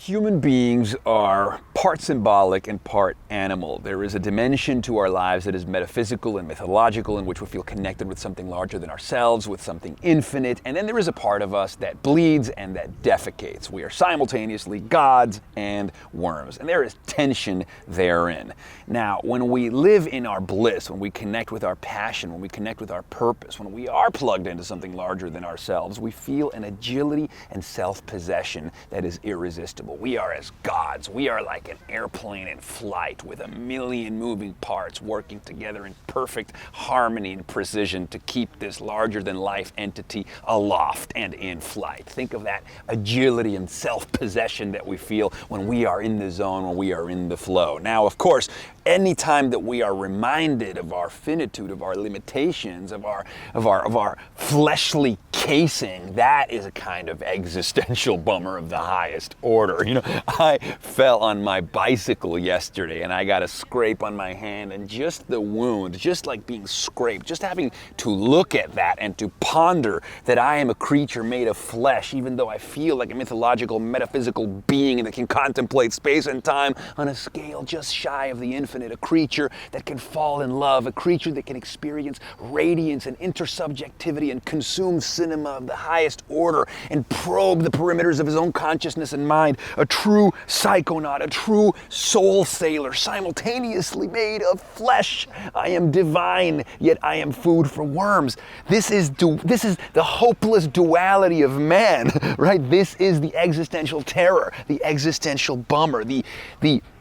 Human beings are part symbolic and part animal. There is a dimension to our lives that is metaphysical and mythological, in which we feel connected with something larger than ourselves, with something infinite. And then there is a part of us that bleeds and that defecates. We are simultaneously gods and worms, and there is tension therein. Now, when we live in our bliss, when we connect with our passion, when we connect with our purpose, when we are plugged into something larger than ourselves, we feel an agility and self-possession that is irresistible. We are as gods. We are like an airplane in flight with a million moving parts working together in perfect harmony and precision to keep this larger-than-life entity aloft and in flight. Think of that agility and self-possession that we feel when we are in the zone, when we are in the flow. Now, of course, anytime that we are reminded of our finitude, of our limitations, of our fleshly casing, that is a kind of existential bummer of the highest order. You know, I fell on my bicycle yesterday and I got a scrape on my hand, and just the wound, just like being scraped, just having to look at that and to ponder that I am a creature made of flesh, even though I feel like a mythological, metaphysical being that can contemplate space and time on a scale just shy of the infinite, a creature that can fall in love, a creature that can experience radiance and intersubjectivity and consume cinema of the highest order and probe the perimeters of his own consciousness and mind, a true psychonaut, a true soul sailor, simultaneously made of flesh. I am divine, yet I am food for worms. This is the hopeless duality of man, right? This is the existential terror, the existential bummer, the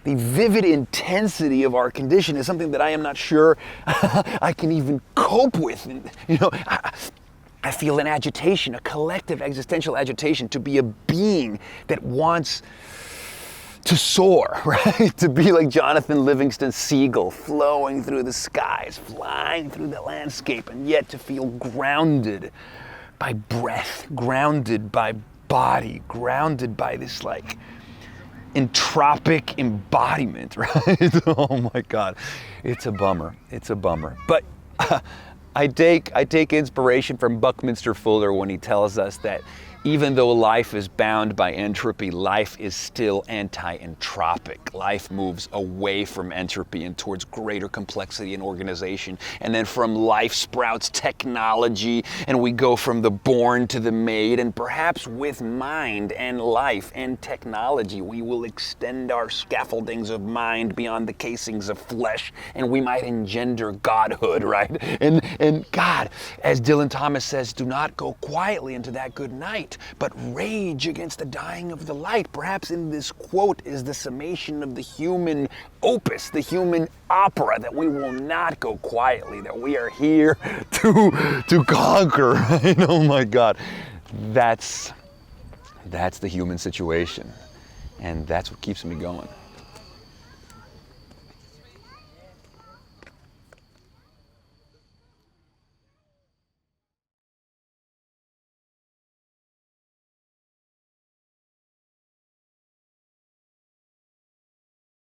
vivid intensity of our condition is something that I am not sure I can even cope with. And, you know, I feel an agitation, a collective existential agitation to be a being that wants to soar, right? To be like Jonathan Livingston's seagull, flowing through the skies, flying through the landscape, and yet to feel grounded by breath, grounded by body, grounded by this like entropic embodiment, right? Oh my God, it's a bummer. It's a bummer. But I take inspiration from Buckminster Fuller when he tells us that even though life is bound by entropy, life is still anti-entropic. Life moves away from entropy and towards greater complexity and organization. And then from life sprouts technology, and we go from the born to the made. And perhaps with mind and life and technology, we will extend our scaffoldings of mind beyond the casings of flesh, and we might engender godhood, right? And God, as Dylan Thomas says, do not go quietly into that good night, but rage against the dying of the light. Perhaps in this quote is the summation of the human opus, the human opera, that we will not go quietly, that we are here to conquer, right? Oh my God. That's the human situation, and that's what keeps me going.